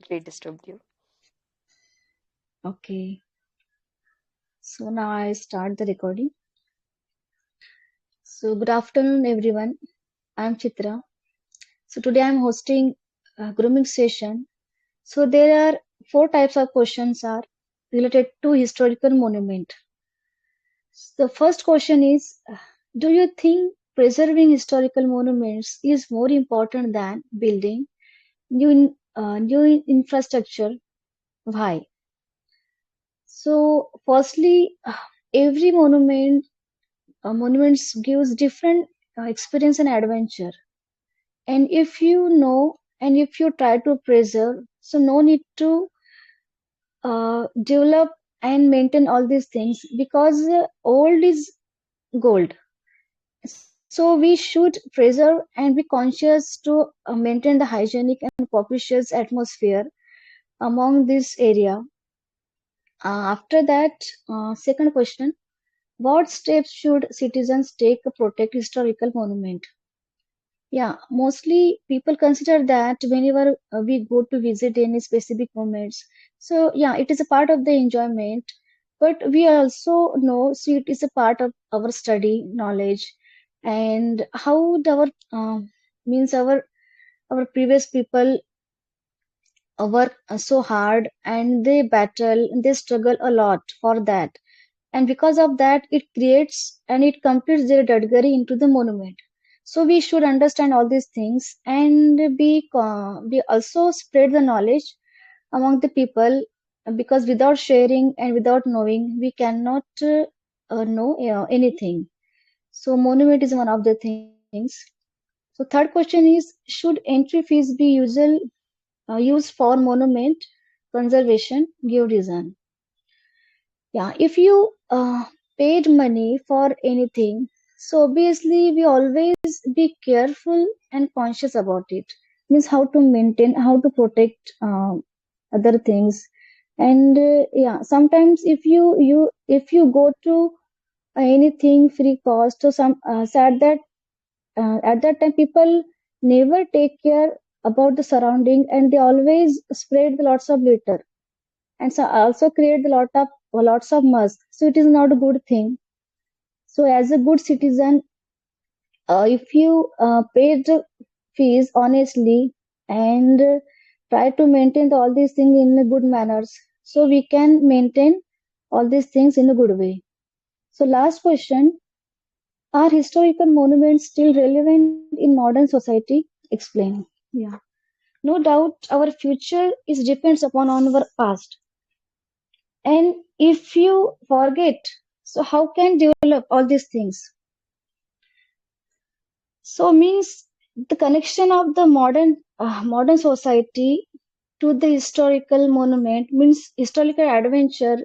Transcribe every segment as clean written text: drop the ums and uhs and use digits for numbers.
we disturbed you. Okay, so now I start the recording. So good afternoon, everyone. I'm Chitra. So today I'm hosting a grooming session. So there are four types of questions are related to historical monument. The first question is, do you think preserving historical monuments is more important than building new infrastructure? Why? So firstly, every monuments gives different experience and adventure. And if you know and if you try to preserve, so no need to develop and maintain all these things because old is gold. So we should preserve and be conscious to maintain the hygienic and propitious atmosphere among this area. After that, second question, what steps should citizens take to protect historical monument? Yeah, mostly people consider that whenever we go to visit any specific moments. So yeah, it is a part of the enjoyment, but we also know so it is a part of our study knowledge and how our means our previous people work so hard and they battle, they struggle a lot for that. And because of that, it creates and it completes their category into the monument. So we should understand all these things and be also spread the knowledge among the people because without sharing and without knowing, we cannot know anything. So monument is one of the things. So third question is, should entry fees be used for monument conservation? Give reason. Yeah, if you paid money for anything, so obviously we always be careful and conscious about it. Means how to maintain, how to protect other things, and yeah, sometimes if you go to anything free cost, so at that time people never take care about the surrounding, and they always spread lots of litter and so also create lots of mess. So it is not a good thing. So as a good citizen, if you pay the fees honestly and try to maintain all these things in a good manners, so we can maintain all these things in a good way. So last question: are historical monuments still relevant in modern society? Explain. Yeah. No doubt, our future is depends upon on our past. And if you forget, so how can develop all these things? So means the connection of the modern society to the historical monument means historical adventure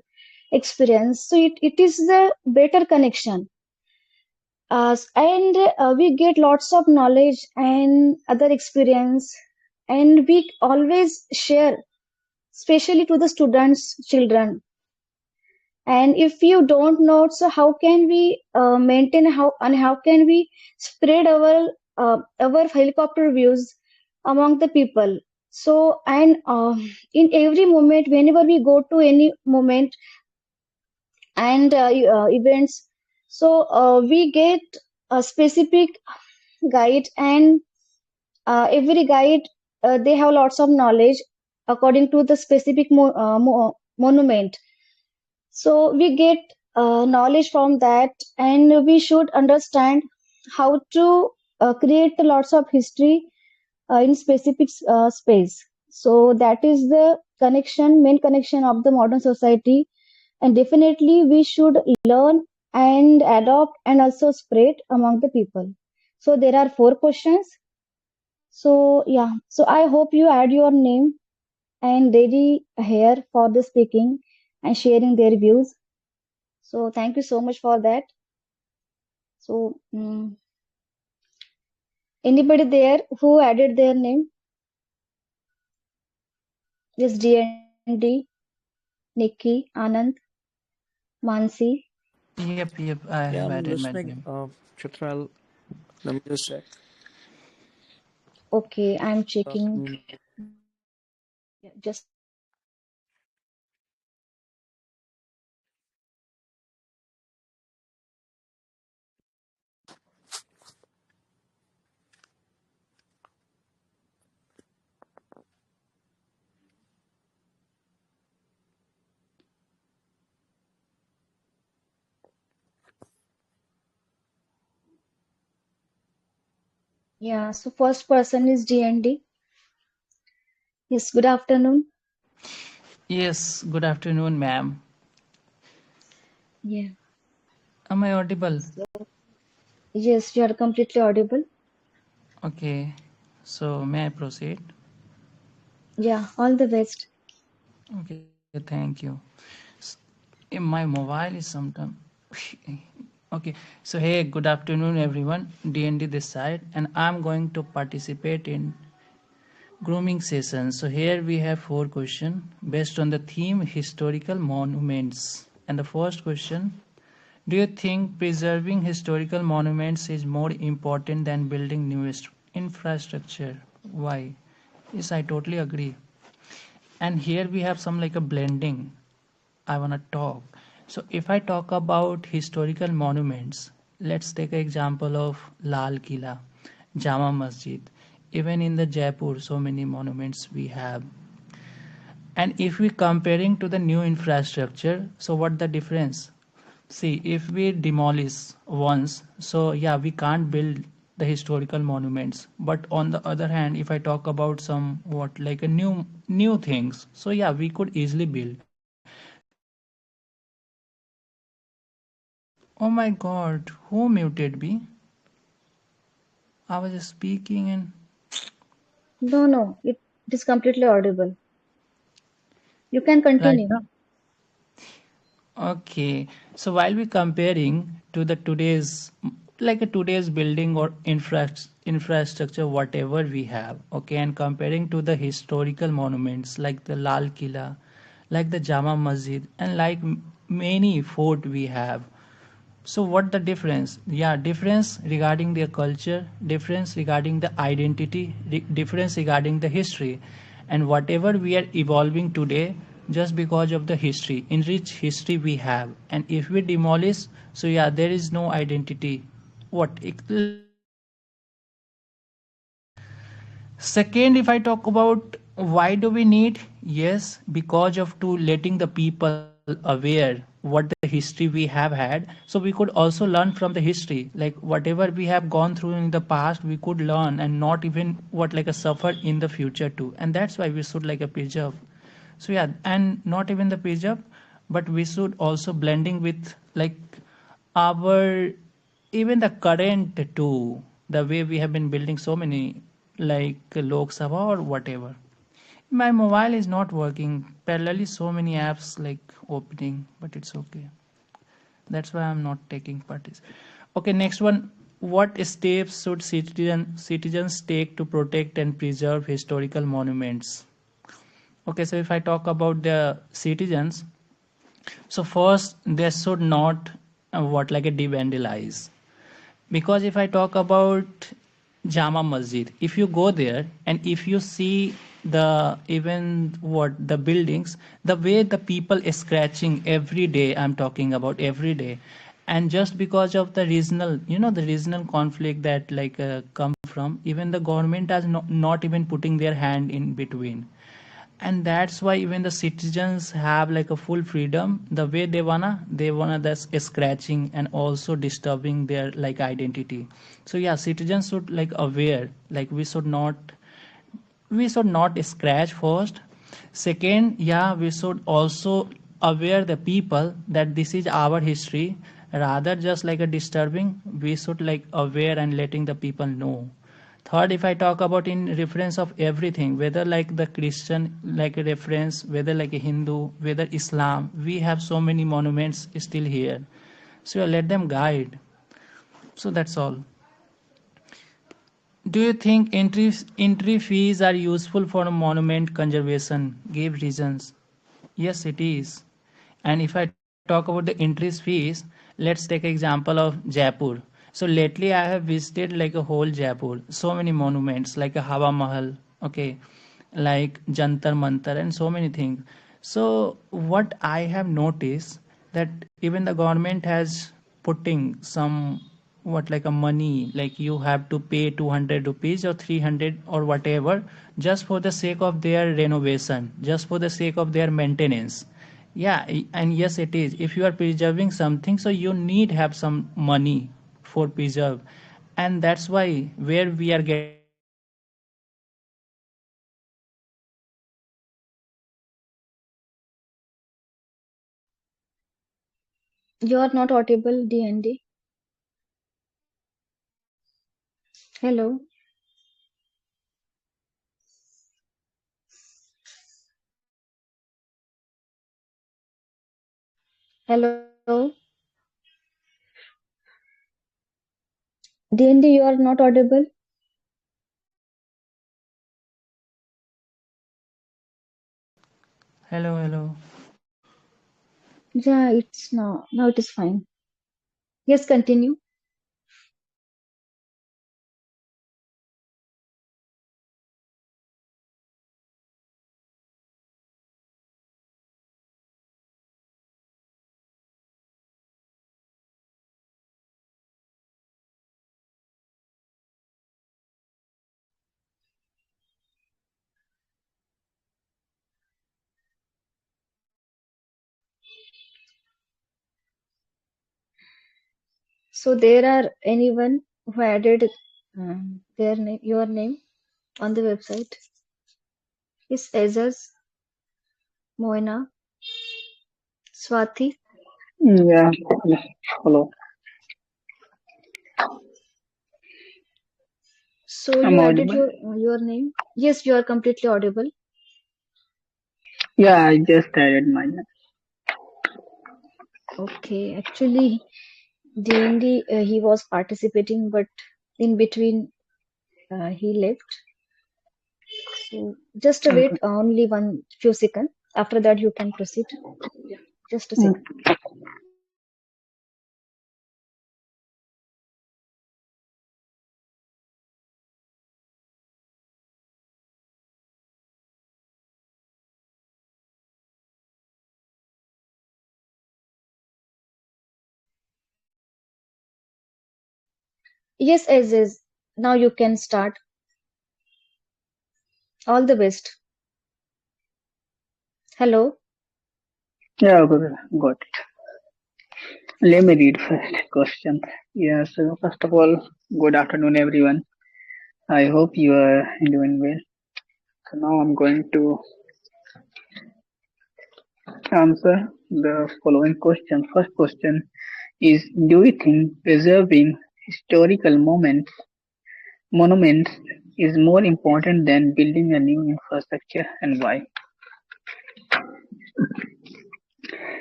experience. So it is the better connection. And we get lots of knowledge and other experience, and we always share, especially to the students, children. And if you don't know, so how can we maintain how can we spread our helicopter views among the people? So and in every moment, whenever we go to any moment and events, so we get a specific guide, and every guide they have lots of knowledge according to the specific monument. So we get knowledge from that, and we should understand how to create lots of history in specific space. So that is the main connection of the modern society, and definitely we should learn and adopt and also spread among the people. So there are four questions. So yeah, so I hope you add your name and ready here for the speaking and sharing their views. So thank you so much for that. So anybody there who added their name? Yes, DND, Nikki, Anand, Mansi. Yep, I Yeah, have I'm added my listening. name. Chitra, let me just check. Okay, I'm checking Mm, Yeah, just a second. Yeah, so first person is DND. Yes, good afternoon. Yes, good afternoon, ma'am. Yeah. Am I audible? So, yes, you are completely audible. Okay, so may I proceed? Yeah, all the best. Okay, thank you. My mobile is sometime. Okay, so hey, good afternoon, everyone. DND this side, and I'm going to participate in grooming session. So here we have four questions based on the theme historical monuments. And the first question: do you think preserving historical monuments is more important than building new infrastructure? Why? Yes, I totally agree. And here we have some like a blending. I want to talk. So if I talk about historical monuments, let's take an example of Lal Killa, Jama Masjid. Even in the Jaipur, so many monuments we have. And if we comparing to the new infrastructure, so what the difference? See, if we demolish once, so yeah, we can't build the historical monuments. But on the other hand, if I talk about some what like a new things, so yeah, we could easily build. Oh my God, who muted me? I was just speaking and No, no, it is completely audible. You can right continue. now. Okay, so while we comparing to the today's like a today's building or infrastructure whatever we have, okay, and comparing to the historical monuments like the Lal Killa, like the Jama Masjid, and like many fort we have. So what the difference? Yeah, difference regarding their culture, difference regarding the identity, difference regarding the history, and whatever we are evolving today just because of the history, in rich history we have, and if we demolish, so yeah, there is no identity. What? Let's take an example of Lal Killa. Second, if I talk about why do we need? Yes, because of to letting the people aware what the history we have had. So we could also learn from the history. Like whatever we have gone through in the past, we could learn and not even what like a suffer in the future too. And that's why we should like a preserve. So yeah, and not even the preserve, but we should also blending with like our even the current too, the way we have been building so many like Lok Sabha or whatever. My mobile is not working. Parallelly, so many apps like opening, but it's okay. That's why I'm not taking parties. Okay, next one. What steps should citizens take to protect and preserve historical monuments? Okay, so if I talk about the citizens, so first they should not what like a devandalize. Because if I talk about Jama Masjid, if you go there and if you see the even what the buildings, the way the people is scratching every day, I'm talking about every day, and just because of the regional, the regional conflict that like come from, even the government has not even putting their hand in between, and that's why even the citizens have like a full freedom the way they wanna that's scratching and also disturbing their like identity. So yeah, citizens should like aware like we should not scratch first. Second, yeah, we should also aware the people that this is our history, rather just like a disturbing, we should like aware and letting the people know. Third, if I talk about in reference of everything, whether like the Christian like a reference, whether like a Hindu, whether Islam, we have so many monuments still here, so let them guide. So that's all. Do you think entry fees are useful for monument conservation? Give reasons. Yes, it is. And if I talk about the entry fees, let's take example of Jaipur. So lately I have visited like a whole Jaipur, so many monuments like a Hawa Mahal. Okay, like Jantar Mantar and so many things. So what I have noticed that even the government has putting some what like a money, like you have to pay 200 rupees or 300 or whatever, just for the sake of their renovation, just for the sake of their maintenance. Yeah, and yes, it is. If you are preserving something, so you need have some money for preserve, and that's why where we are getting the money from, from the government, and we are paying to the You are not audible, DND. Hello, hello, DND. You are not audible. hello, hello. Yeah, it's now it is fine. Yes, continue. So there are anyone who added their name, your name on the website? Is Azaz, Moina, Swati? Yeah, yes, hello. So I'm you added audible. your name? Yes, you are completely audible. Yeah, I just added mine. Okay, actually, DND he was participating, but in between he left. So just wait Okay. only one few seconds. After that, you can proceed. Just a Mm. second. Yes, Aziz. Now you can start. All the best. Hello. Yeah, good, got it. Let me read first question. Yeah, so first of all, good afternoon, everyone. I hope you are doing well. So now I'm going to answer the following question. First question is: do you think preserving historical monuments, is more important than building a new infrastructure, and why?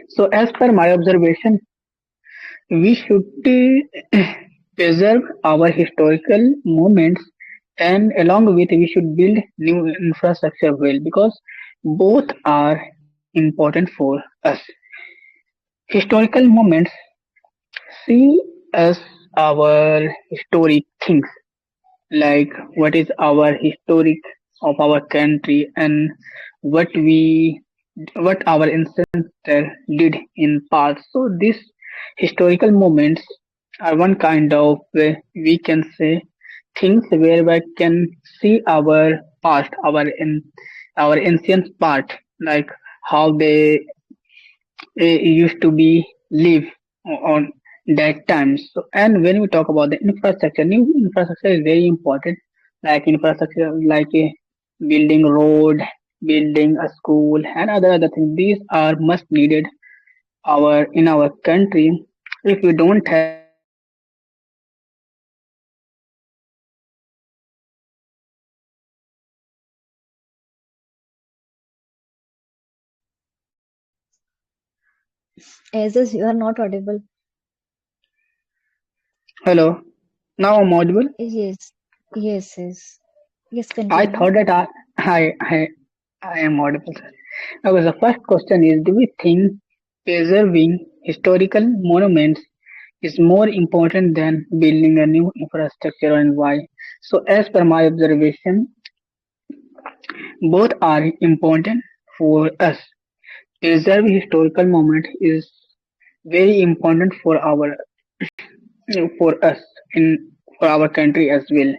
So, as per my observation, we should preserve our historical moments, and along with we should build new infrastructure well, because both are important for us. Historical moments see us our historic things, like what is our historic of our country, and what we what our ancestor did in past. So these historical moments are one kind of we can say things where we can see our past, our ancient part, like how they used to be live on that time. So, and when we talk about the infrastructure, new infrastructure is very important. Like infrastructure, like a building road, building a school, and other things. These are much needed our in our country. If we don't have infrastructure, so our country Aziz, you are not audible. hello. Now I'm audible. Yes. Yes, yes. Yes, I continue. thought that I am audible. Okay, the first question is: do we think preserving historical monuments is more important than building a new infrastructure, and why? So, as per my observation, Both are important for us. Preserve historical moment is very important for us in for our country as well.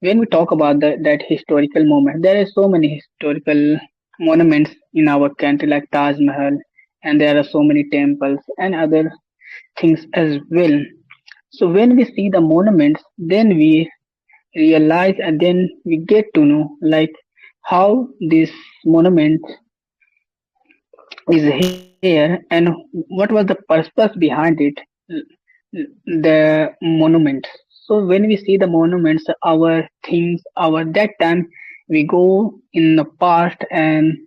When we talk about that historical moment, there are so many historical monuments in our country like Taj Mahal, and there are so many temples and other things as well. So when we see the monuments, then we realize and then we get to know like how this monument is here and what was the purpose behind it, the monuments. So when we see the monuments, our things, our that time we go in the past and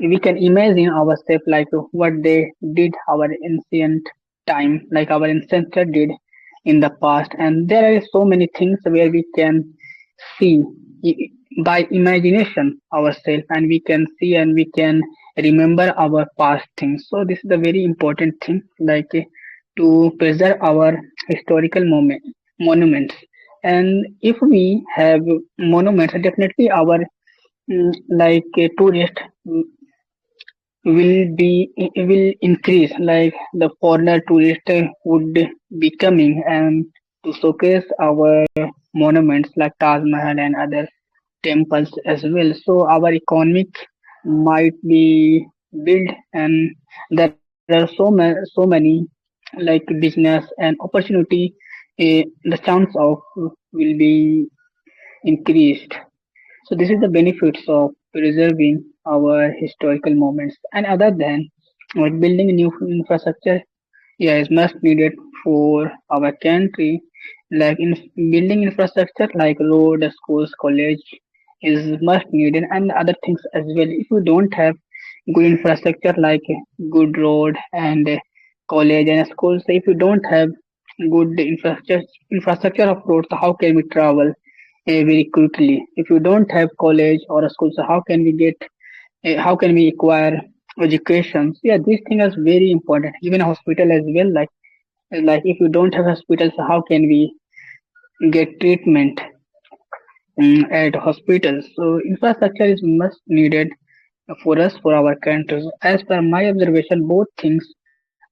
we can imagine ourselves like what they did our ancient time, like our ancestor did in the past, and there are so many things where we can see i- by imagination ourselves, and we can see and we can remember our past things. So this is a very important thing, like to preserve our historical monuments. And if we have monuments, definitely our like a tourist will increase, like the foreigner tourist would be coming and to showcase our monuments like Taj Mahal and other temples as well. So our economic might be built, and there are so many like business and opportunity. The chance of will be increased. So this is the benefits of preserving our historical moments. And other than like building new infrastructure, yeah, is much needed for our country. Like in building infrastructure like road, schools, college is much needed, and other things as well. If you don't have good infrastructure like good road and college and schools, if you don't have good infrastructure of roads, how can we travel very quickly? If you don't have college or a school, so how can we get how can we acquire education? So yeah, these things are very important. Even a hospital as well. Like if you don't have hospitals, so how can we get treatment at hospitals? So infrastructure is much needed for us for our country. So as per my observation, both things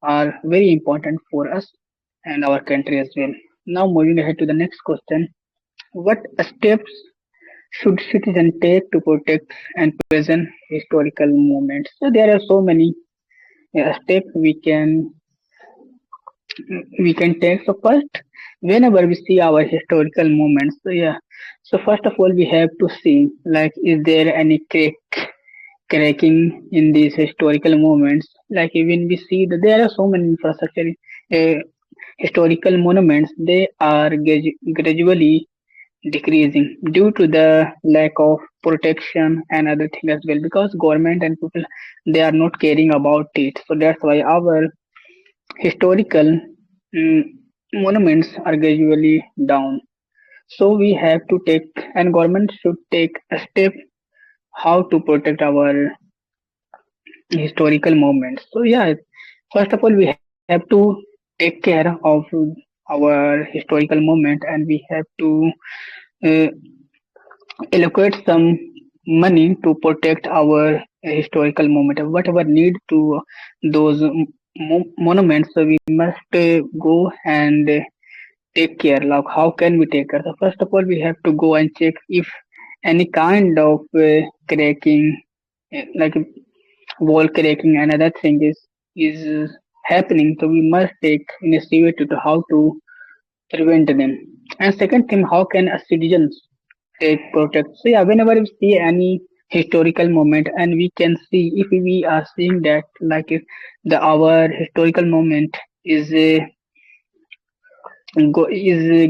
are very important for us and our country as well. Now moving ahead to the next question: what steps should citizens take to protect and present historical moments? So there are so many steps we can take. So first, whenever we see our historical moments, so yeah, so first of all we have to see like is there any cracking in these historical moments. Like even we see that there are so many infrastructure uh, historical monuments, they are gradually decreasing due to the lack of protection and other thing as well, because government and people they are not caring about it. So that's why our historical mm, monuments are gradually down. So we have to take, and government should take a step how to protect our historical moments. So yeah, first of all we have to take care of our historical moment, and we have to uh, allocate some money to protect our historical moment. Whatever need to those monuments, so we must go and take care. Like how can we take care? So first of all we have to go and check if any kind of cracking, like wall cracking and other thing is happening. So we must take initiative to how to prevent them. And second thing, how can a citizens take protect? So yeah, whenever we see any historical moment, and we can see if we are seeing that like if the our historical moment is is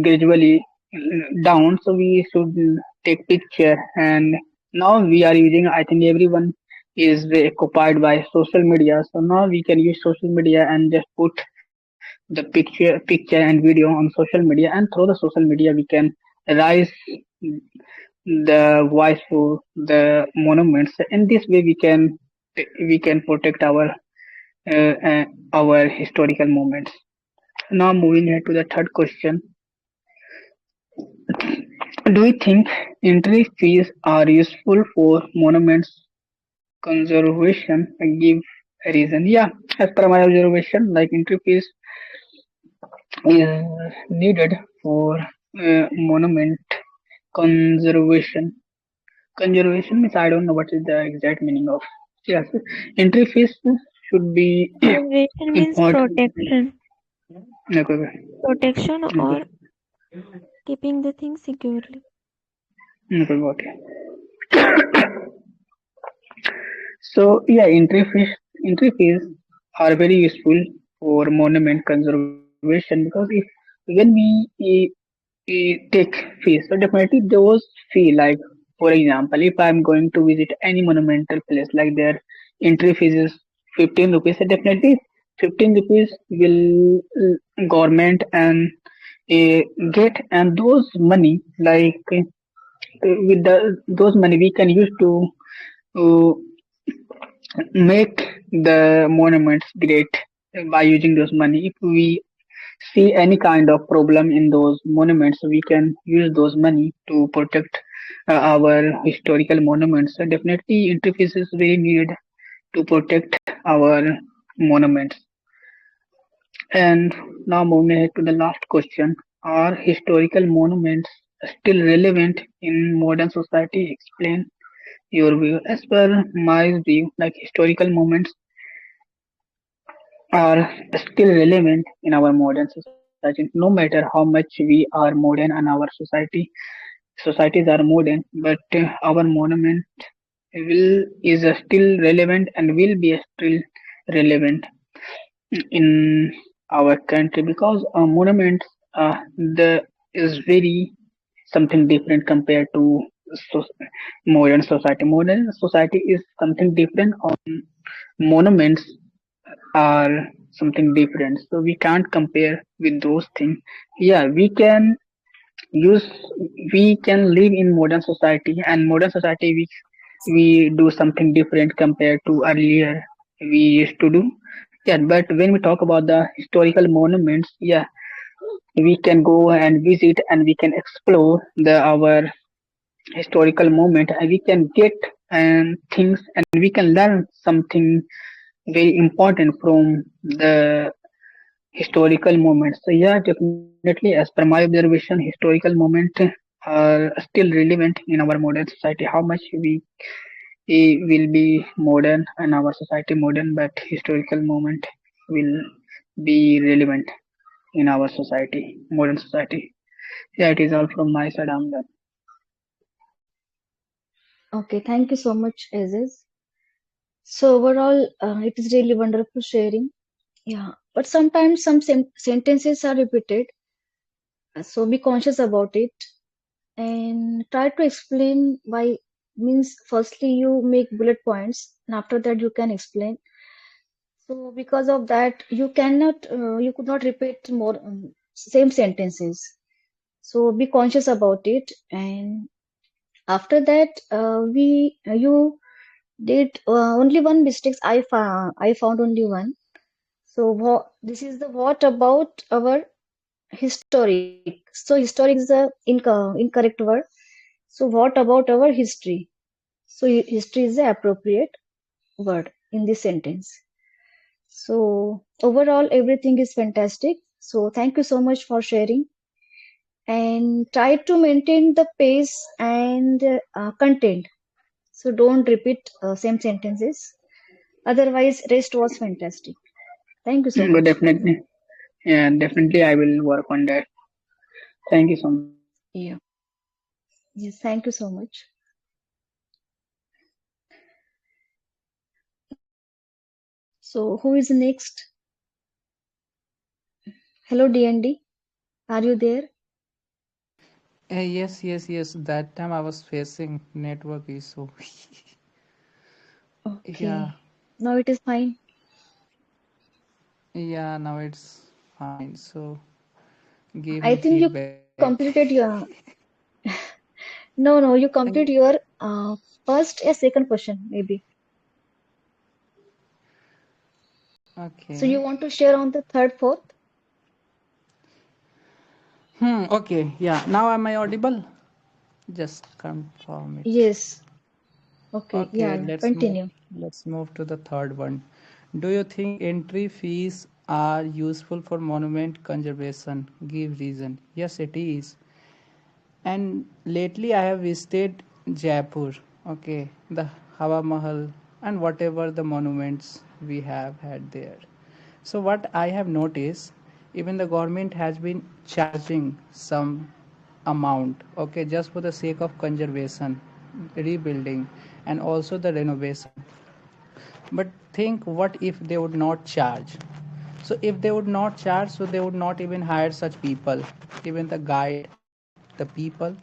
gradually down, so we should take picture. And now we are using, I think everyone is occupied by social media, so now we can use social media and just put the picture and video on social media, and through the social media we can raise the voice for the monuments. In this way we can protect our historical moments. Now moving ahead to the third question: Do you think entry fees are useful for monuments conservation? I give a reason. Yeah, as per my observation, like entry fees is needed for monument conservation. Conservation means I don't know what is the exact meaning of. Yes, entry fees should be Conservation means important. protection, Okay, okay. protection Okay. or keeping the thing securely. Okay, okay. So yeah, entry fees are very useful for monument conservation because if when we take fees, so definitely those fee like for example, if I'm going to visit any monumental place, like their entry fees is 15 rupees, so definitely 15 rupees will government and uh, get, and those money like with those money we can use to uh, make the monuments great by using those money. If we see any kind of problem in those monuments, we can use those money to protect our historical monuments. So definitely interface is very needed to protect our monuments. And now moving ahead to the last question: are historical monuments still relevant in modern society? Explain your view. As per my view, like historical monuments are still relevant in our modern society. No matter how much we are modern and our societies are modern, but our monument will is still relevant and will be still relevant in our country because monuments the is very something different compared to so, modern society. Modern society is something different. Monuments are something different, so we can't compare with those things. Yeah, use we can live in modern society, and modern society we do something different compared to earlier we used to do. Yeah, but when we talk about the historical monuments, yeah, we can go and visit and we can explore the our historical moment, and we can get and things, and we can learn something very important from the historical moments. So yeah, definitely, as per my observation, historical moments are still relevant in our modern society. How much we will be modern and our society modern, but historical moment will be relevant in our society, modern society. Yeah, it is all from my side. I'm done. Okay, thank you so much, Aziz. So overall, it is really wonderful sharing. Yeah, but sometimes some sentences are repeated, so be conscious about it and try to explain why. Means firstly you make bullet points, and after that you can explain. So because of that, you could not repeat more same sentences. So be conscious about it, and after that, we you did only one mistakes. I found only one. So this is the what about our historic. So historic is the incorrect word. So what about our history? So history is the appropriate word in this sentence. So overall, everything is fantastic. So thank you so much for sharing, and try to maintain the pace and content. So don't repeat same sentences. Otherwise, rest was fantastic. Thank you so But much. definitely, yeah, definitely I will work on that. Thank you so much. Yeah. Yes. Thank you so much. So who is next? Hello, DND. Are you there? Yes, yes, yes. That time I was facing network issue. Yeah, Okay. Now it is fine. yeah. Now it's fine. So give I me think you feedback. completed your. No, no. You Thank- complete your first or second question maybe. So Okay. you want to share on the third, fourth? Okay. Yeah. Now am I audible? Just confirm it. Yes. Okay. Okay, Yeah. Yeah. Continue. let's move to the third one. Do you think entry fees are useful for monument conservation? Give reason. Yes, it is. And lately I have visited Jaipur, okay, the Hawa Mahal and whatever the monuments we have had there. So what I have noticed, even the government has been charging some amount, okay, just for the sake of conservation, rebuilding, and also the renovation. But think what if they would not charge? So if they would not charge, so they would not even hire such people, even the guide and the people,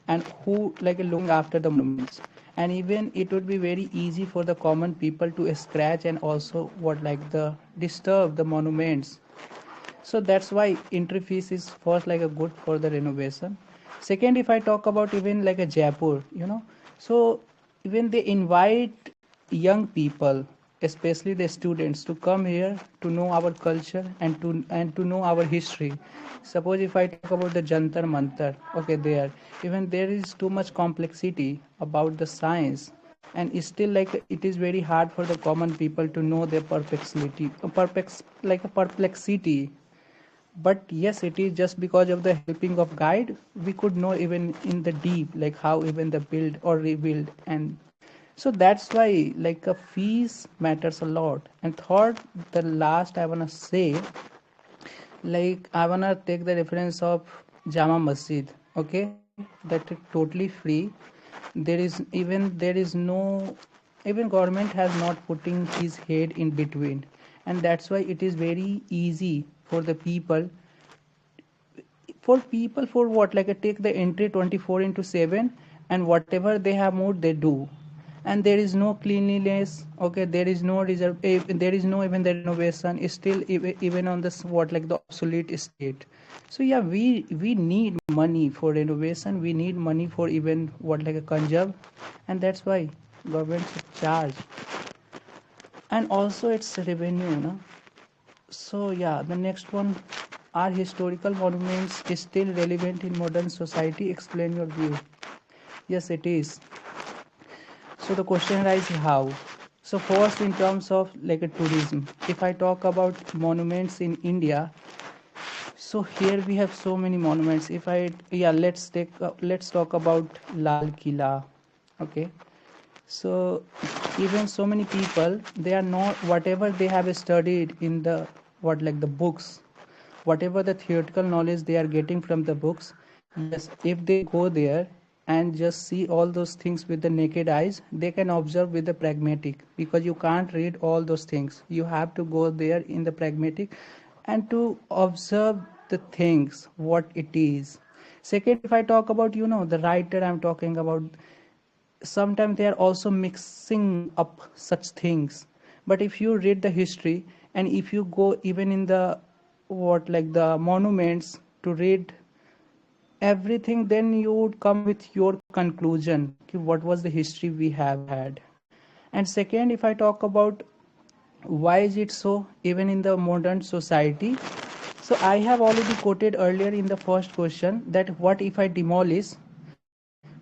and who like looking after the monuments. And even it would be very easy for the common people to scratch and also what like the disturb the monuments. So that's why entry fees is first like a good for the renovation. Second, if I talk about even like a Jaipur, so even they invite young people, especially the students, to come here to know our culture and to know our history. Suppose if I talk about the Jantar Mantar, okay, there even there is too much complexity about the science, and it's still like it is very hard for the common people to know their perplexity. But yes, it is just because of the helping of guide we could know even in the deep like how even the build or rebuild. And so that's why like a fees matters a lot. And third, the last I want to say, like I want to take the reference of Jama Masjid, okay, that is totally free. There is no, even government has not putting his head in between. And that's why it is very easy for the people, for what like take the entry 24 into 7, and whatever they have moved they do. And there is no cleanliness, okay, there is no reserve, there is no even the renovation is still even on this what like the obsolete state. So yeah, we need money for renovation, we need money for even what like a conserve. And that's why government should charge. And also it's revenue, no? So yeah, the next one, are historical monuments still relevant in modern society? Explain your view. Yes, it is. So the question arises how. So first, in terms of like a tourism, if I talk about monuments in India, so here we have so many monuments. If I yeah, let's talk about Lal Killa. Okay, so even so many people they are not whatever they have studied in the what like the books, whatever the theoretical knowledge they are getting from the books. Yes, if they go there and just see all those things with the naked eyes, they can observe with the pragmatic, because you can't read all those things, you have to go there in the pragmatic and to observe the things what it is. Second, if I talk about the writer I'm talking about, sometimes they are also mixing up such things. But if you read the history and if you go even in the what like the monuments to read everything, then you would come with your conclusion ki what was the history we have had. And second, if I talk about why is it so even in the modern society, so I have already quoted earlier in the first question that what if I demolish.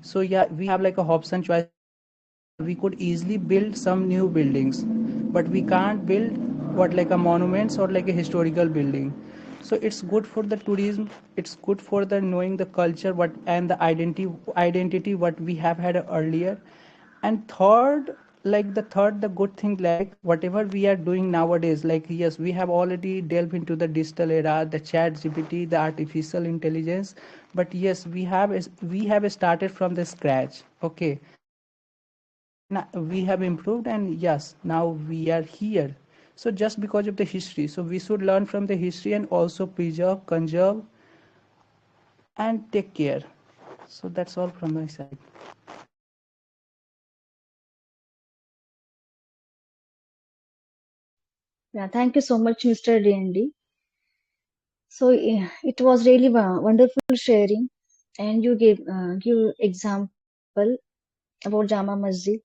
So yeah, we have like a Hobson choice of building. So yeah, we could easily build some new buildings, but we can't build what like a monuments or like a historical building. So it's good for the tourism, it's good for the knowing the culture what and the identity what we have had earlier. And third, like the good thing, like whatever we are doing nowadays, like yes, we have already delved into the digital era, the chat GPT, the artificial intelligence. But yes, we have started from the scratch, okay. And we have improved, and yes, now we are here. So just because of the history, so we should learn from the history and also preserve, conserve, and take care. So that's all from my side. Yeah. Thank you so much, Mr. D&D. So it was really wonderful sharing, and you give example about Jama Masjid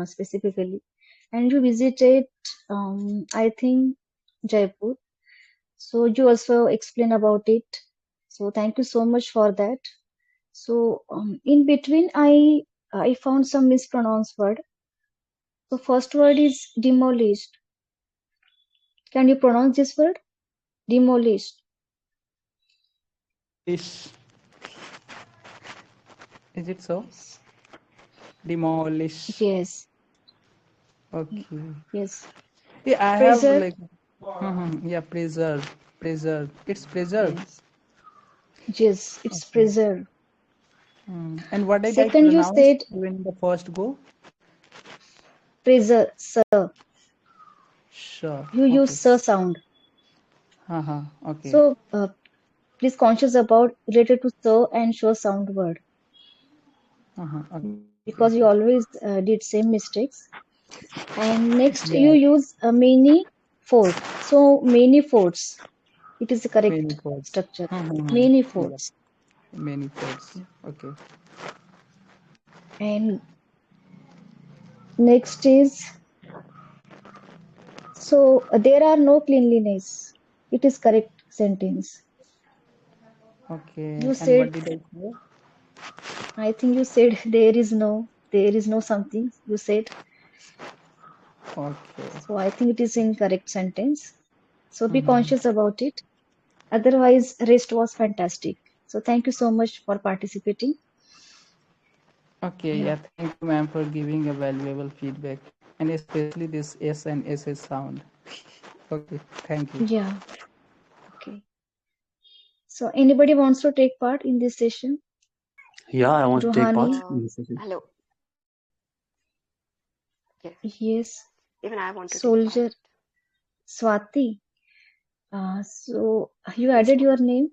specifically, and you visited I think Jaipur. So you also explain about it. So thank you so much for that. So in between, I found some mispronounced word. So first word is demolished. Can you pronounce this word? Demolished. Ish. Is it so? Yes. Demolish. Yes. Okay. Yes. Yeah, I have Preserve. like, yeah, preserve, preserve. It's preserved. Yes. Yes. It's Okay. preserve. And what did I Second, you pronounce said when the first go? preserve. Sir. Sure. You use Okay. sir sound. Okay. So please conscious about related to sir and sure sound word Okay. because you always did same mistakes. And next, Yeah. you use a many fort. So many forts. It is the Many correct chords. structure. Many Yeah. forts. Many chords. Okay. And next is so there are no cleanliness. It is correct sentence. Okay. You And said, what did I say? I think you said there is no something. You said Okay. so. I think it is in correct sentence. So be conscious about it. Otherwise, rest was fantastic. So thank you so much for participating. Okay. Yeah, Yeah. Thank you, ma'am, for giving a valuable feedback, and especially this S and SS sound. Okay. Thank you. yeah, okay. So anybody wants to take part in this session? Yeah, I want to take Ruhani? part in this session. Hello. Okay. Yes. Even I want to take part. Soldier? Swati? So you Yes, added ma'am. your name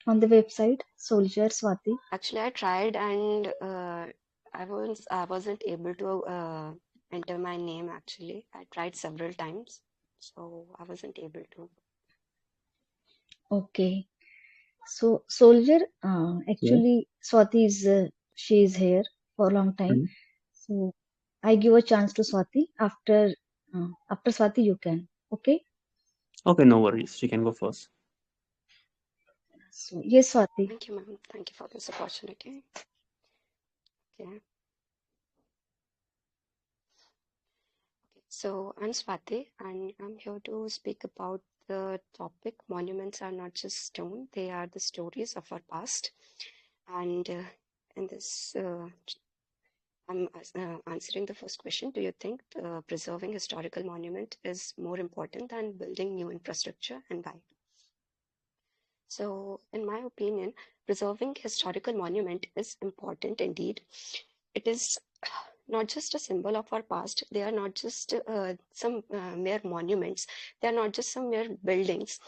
on the website, Soldier Swati. Actually, I tried and I wasn't able to enter my name actually. I tried several times, so I wasn't able to. Okay. So Soldier, Yeah. actually Swati is she is here for a long time. Mhm. So I give a chance to Swati. After Swati you can. Okay. Okay, no worries. She can go first. So yes, Swati. Thank you, ma'am. Thank you for this opportunity. Okay. So I'm Swati, and I'm here to speak about the topic monuments are not just stone, they are the stories of our past. And in this, I'm answering the first question. Do you think preserving historical monument is more important than building new infrastructure, and why? So, in my opinion, preserving historical monument is important indeed. It is not just a symbol of our past. They are not just some mere monuments. They are not just some mere buildings.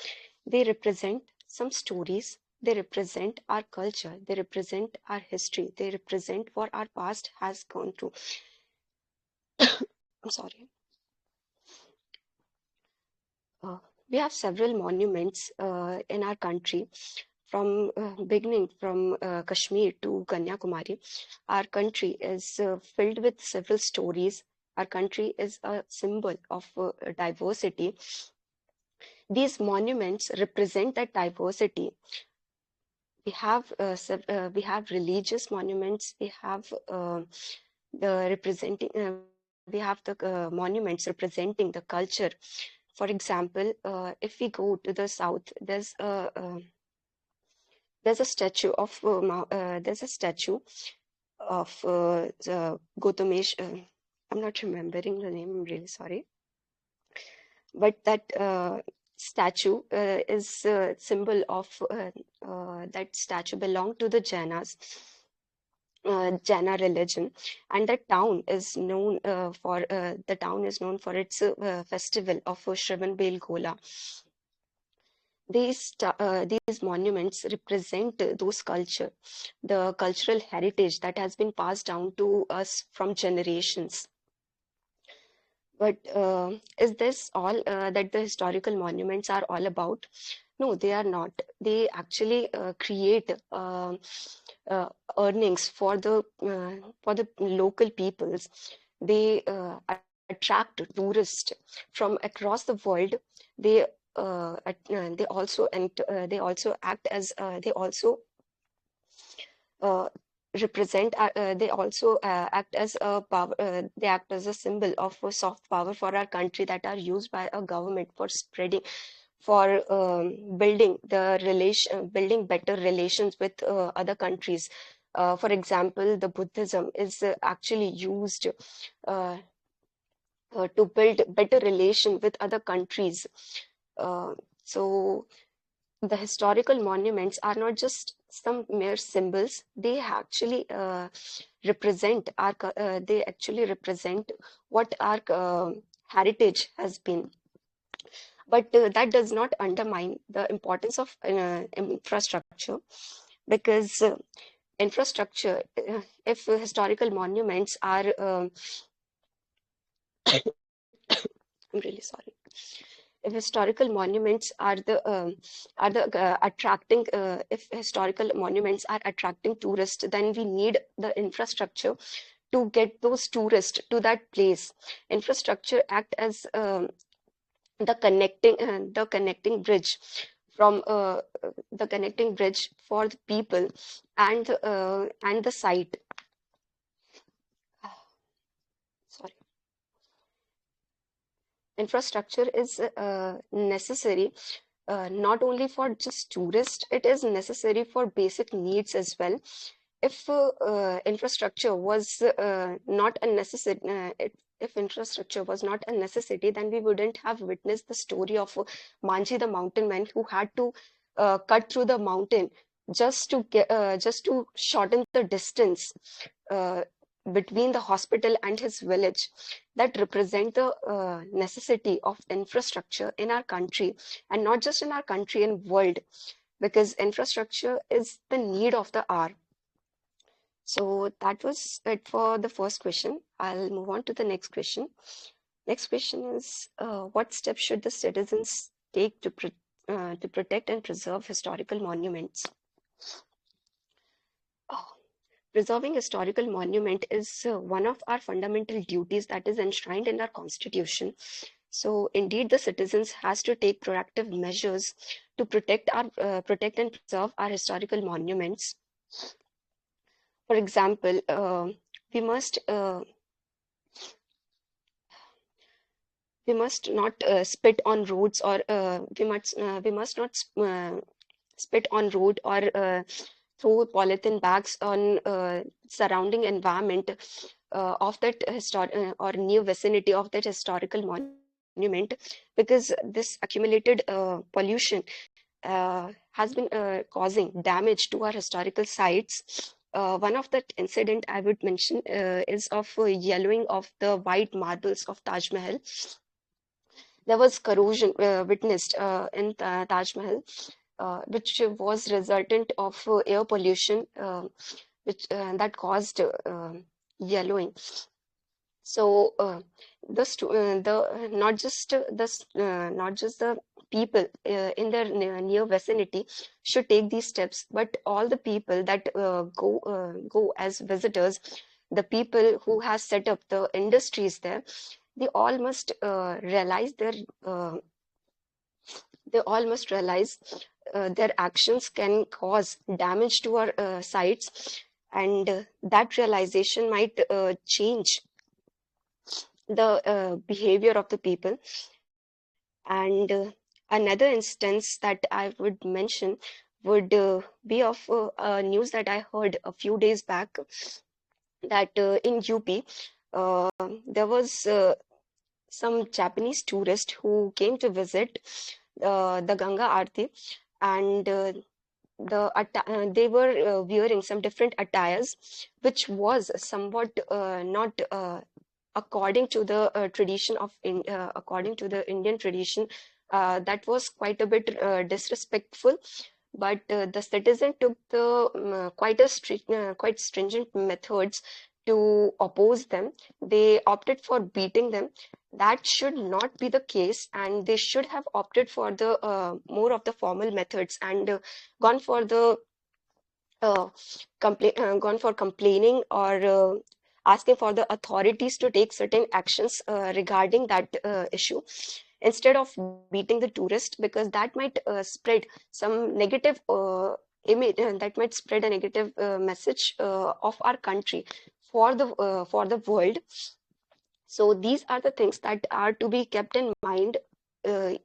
They represent some stories. They represent our culture. They represent our history. They represent what our past has gone through. I'm sorry. Uh, we have several monuments in our country from beginning from Kashmir to Kanyakumari. Our country is filled with several stories. Our country is a symbol of diversity. These monuments represent that diversity. We have religious monuments. We have the monuments representing the culture. For example, if we go to the south, there's a statue of the Gautamesh. I'm not remembering the name. I'm really sorry, but that statue is a symbol of that statue belonged to the Jainas. Jaina religion, and the town is known for its festival of Shravan Belgola. These monuments represent those culture, the cultural heritage that has been passed down to us from generations. But is this all that the historical monuments are all about? No, they are not. They actually create uh, earnings for the local peoples. They attract tourists from across the world. They they also act as they also represent they also act as a power they act as a symbol of a soft power for our country that are used by a government for spreading for building better relations with other countries. For example, the Buddhism is actually used uh, to build better relation with other countries. So the historical monuments are not just some mere symbols. They actually represent what our heritage has been. But that does not undermine the importance of infrastructure, because infrastructure, if historical monuments are, I'm really sorry. If historical monuments are the attracting if historical monuments are attracting tourists, then we need the infrastructure to get those tourists to that place. Infrastructure act as the connecting bridge from the connecting bridge for the people and the site. Sorry. Infrastructure is necessary not only for just tourists, it is necessary for basic needs as well. If infrastructure was not a necessity, if infrastructure was not a necessity, then we wouldn't have witnessed the story of Manji the mountain man who had to cut through the mountain just to shorten the distance uh, between the hospital and his village. That represent the necessity of infrastructure in our country, and not just in our country, in world, because infrastructure is the need of the hour. So that was it for the first question. I'll move on to the next question. Next question is, what steps should the citizens take to protect and preserve historical monuments? Oh, preserving historical monument is one of our fundamental duties that is enshrined in our constitution. So indeed, the citizens has to take proactive measures to protect and preserve our historical monuments. For example, we must not spit on roads, or we must not spit on road or throw polythene bags on surrounding environment of that or near vicinity of that historical monument, because this accumulated pollution has been causing damage to our historical sites. One of the incident I would mention is of yellowing of the white marbles of Taj Mahal. There was corrosion witnessed in Taj Mahal, which was resultant of air pollution, which that caused yellowing. So the not just the people in their near vicinity should take these steps, but all the people that go as visitors, the people who has set up the industries there, they all must realize uh, their actions can cause damage to our sites, and that realization might change the behavior of the people. And another instance that I would mention would be of a news that I heard a few days back, that in UP there was some Japanese tourist who came to visit the Ganga Aarti, and they were wearing some different attires, which was somewhat not according to the according to the Indian tradition. That was quite a bit disrespectful. But the citizen took the quite stringent methods to oppose them. They opted for beating them. That should not be the case, and they should have opted for the more of the formal methods, and gone for the gone for complaining, or asking for the authorities to take certain actions regarding that issue, instead of beating the tourist, because that might spread some negative image that might spread a negative message of our country for the world. So these are the things that are to be kept in mind,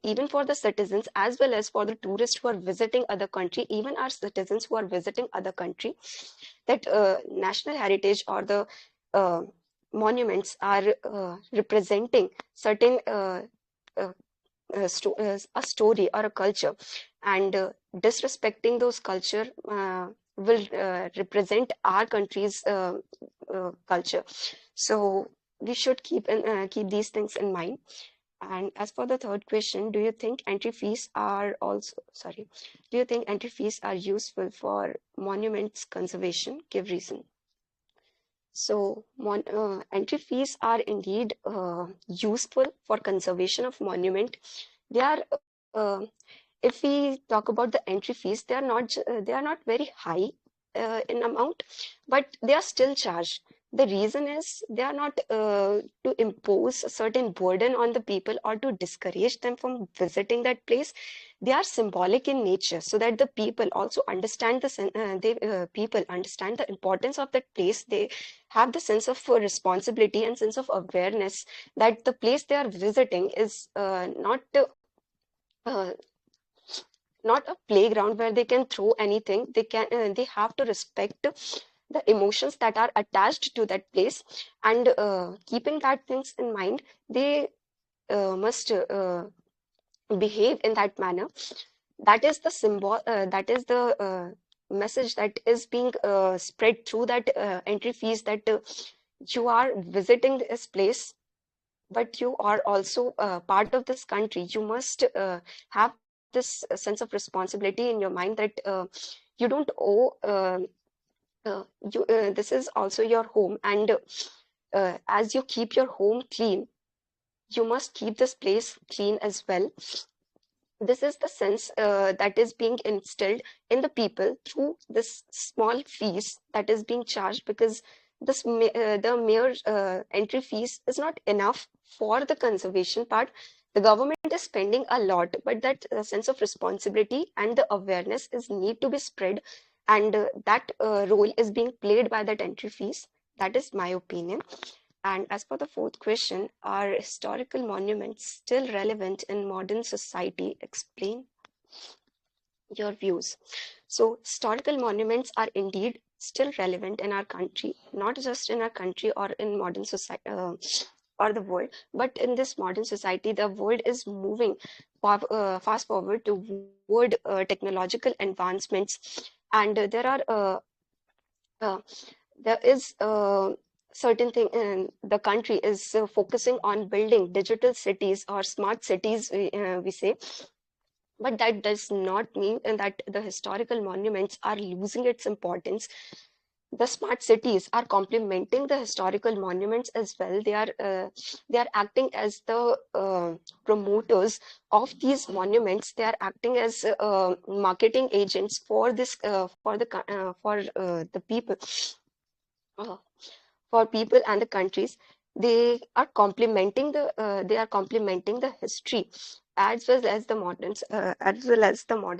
even for the citizens as well as for the tourists who are visiting other country, even our citizens who are visiting other country, that national heritage or the uh, monuments are representing certain uh, a story or a culture, and disrespecting those culture will represent our country's culture. So we should keep these things in mind. And as for the third question, do you think entry fees are also, sorry, do you think entry fees are useful for monuments conservation? Give reason. So, entry fees are indeed useful for conservation of monument. They are, if we talk about the entry fees, they are not very high in amount, but they are still charged. The reason is they are not to impose a certain burden on the people or to discourage them from visiting that place. They are symbolic in nature, so that the people also understand people understand the importance of that place. They have the sense of responsibility and sense of awareness that the place they are visiting is uh, not a playground where they can throw anything. They have to respect the emotions that are attached to that place, and keeping that things in mind, they must behave in that manner. That is the symbol, that is the message that is being spread through that entry fees, that you are visiting this place, but you are also part of this country. You must have this sense of responsibility in your mind that you don't owe this is also your home, and as you keep your home clean, you must keep this place clean as well. This is the sense that is being instilled in the people through this small fees that is being charged, because the mere entry fees is not enough for the conservation part. The government is spending a lot, but that sense of responsibility and the awareness is need to be spread, and that role is being played by that entry fees. That is my opinion. And as for the fourth question, are historical monuments still relevant in modern society? Explain your views. So, historical monuments are indeed still relevant in our country, not just in our country or in modern society or the world, but in this modern society, the world is moving fast forward toward technological advancements, and uh, there is certain thing, the country is focusing on building digital cities or smart cities, we say, but that does not mean that the historical monuments are losing its importance. The smart cities are complementing the historical monuments as well. They are acting as the promoters of these monuments. They are acting as marketing agents for this the people, uh, for people and the countries. They are complementing the history as well as the modern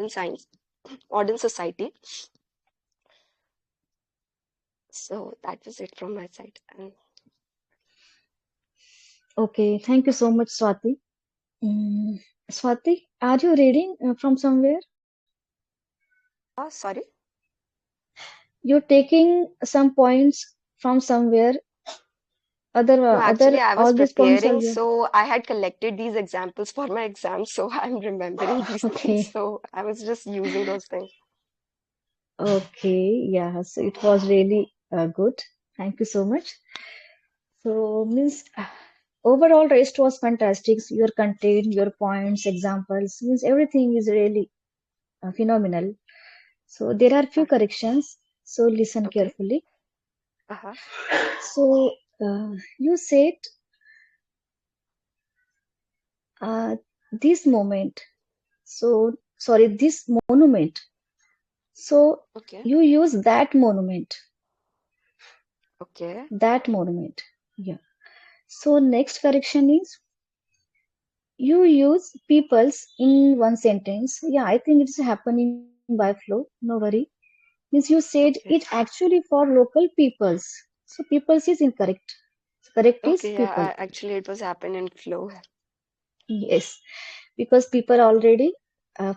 science, modern society. So that was it from my side. And Okay, thank you so much, Swati. Swati, are you reading from somewhere? sorry. You're taking some points from somewhere. No, actually, I was All these points are preparing, you. so I had collected these examples for my exam, so I'm remembering these things. Okay, So I was just using those things. okay, yeah. So it was really good. Thank you so much. So means overall rest was fantastic. Your content, your points, examples means everything is really phenomenal. So there are few Uh, corrections. So listen okay. carefully. Uh-huh. So you said uh, this moment. So sorry, this monument. So Okay. you use that monument. Okay. That monument. Yeah. So next correction is you use peoples in one sentence. Yeah, I think it's happening by flow. No worry. Means you said Okay. it actually for local peoples. So peoples is incorrect. Correct is Okay, yeah, people. actually it was happened in flow. Yes, because people already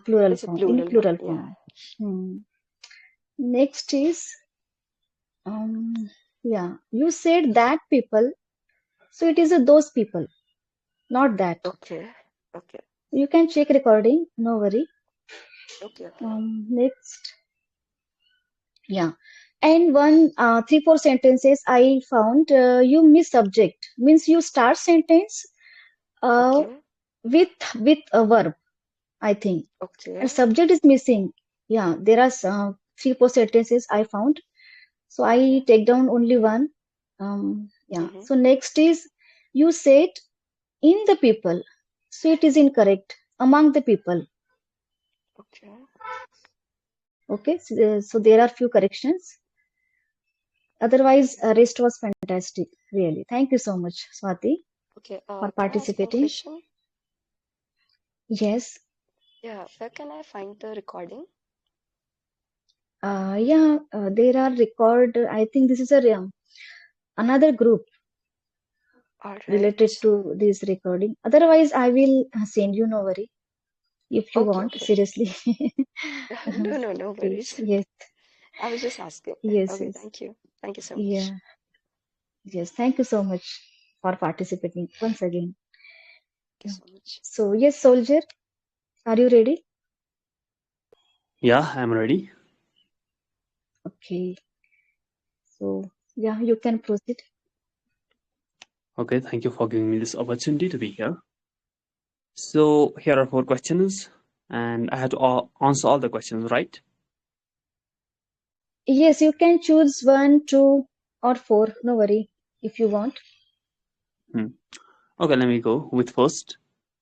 plural It's a form in plural one, plural yeah. form. Hmm. Next is um yeah. You said that people, so it is a those people, not that. Okay, okay, You can check recording. No worry. okay. Next. Yeah. And one, three, four sentences I found you miss subject means you start sentence uh, Okay, with a verb, I think, and okay. subject is missing. Yeah, there are three, four sentences I found. So I Okay. take down only one. Yeah. Mm-hmm. So next is you said in the people. So it is incorrect. Among the people. Okay. Okay. So there are few corrections. Otherwise, rest was fantastic. Really. Thank you so much, Swati, Okay. for Can I ask one participating. question? Yes. Yeah, where can I find the recording? Yeah. There are record. I think this is another group All related right. to this recording. Otherwise, I will send you. No worry. If you Okay, want, okay. seriously. No, no, no Okay. worries. Yes. I was just asking. Yes. Okay, Yes. thank you. Thank you so much. Yeah. Yes. Thank you so much for participating once again. Thank you Yeah. so much. So yes, soldier, are you ready? Yeah, I'm ready. Okay. So yeah, you can proceed. Okay, thank you for giving me this opportunity to be here. So here are 4 questions, and I have to answer all the questions, right? Yes, you can choose one, two, or four. No worry if you want. Hmm. Okay, let me go with first.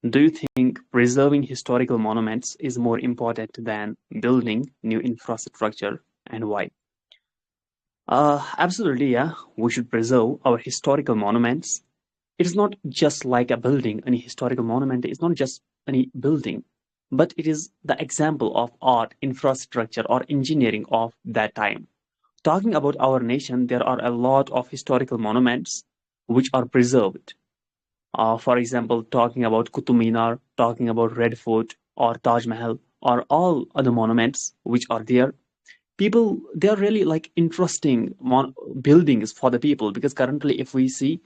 Do you think preserving historical monuments is more important than building new infrastructure, and why? Absolutely, yeah. We should preserve our historical monuments. It is not just like a building. Any historical monument is not just any building, but it is the example of art, infrastructure, or engineering of that time. Talking about our nation, there are a lot of historical monuments which are preserved. For example, talking about Qutub Minar, talking about Red Fort or Taj Mahal, or all other monuments which are there. People, they are really like interesting buildings for the people, because currently, if we see,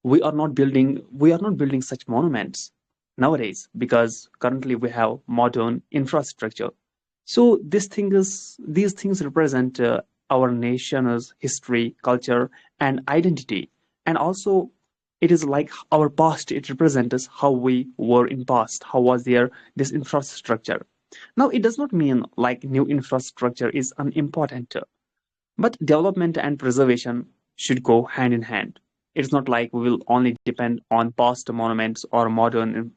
we are not building such monuments nowadays, because currently we have modern infrastructure. So these things represent our nation's history, culture, and identity. And also, it is like our past. It represents how we were in past. How was there this infrastructure? Now, it does not mean like new infrastructure is unimportant, but development and preservation should go hand in hand. It's not like we will only depend on past monuments or modern,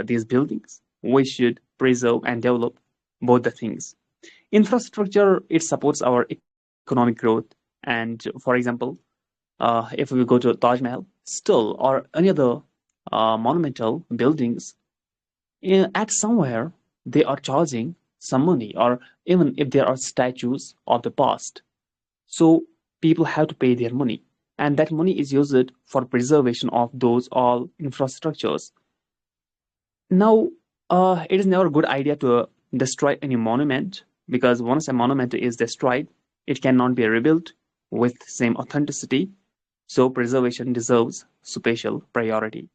these buildings. We should preserve and develop both the things. Infrastructure, it supports our economic growth. And for example, if we go to Taj Mahal, still, or any other monumental buildings, at somewhere they are charging some money, or even if there are statues of the past, so people have to pay their money, and that money is used for preservation of those all infrastructures. Now, it is never a good idea to destroy any monument, because once a monument is destroyed, it cannot be rebuilt with same authenticity. So preservation deserves special priority.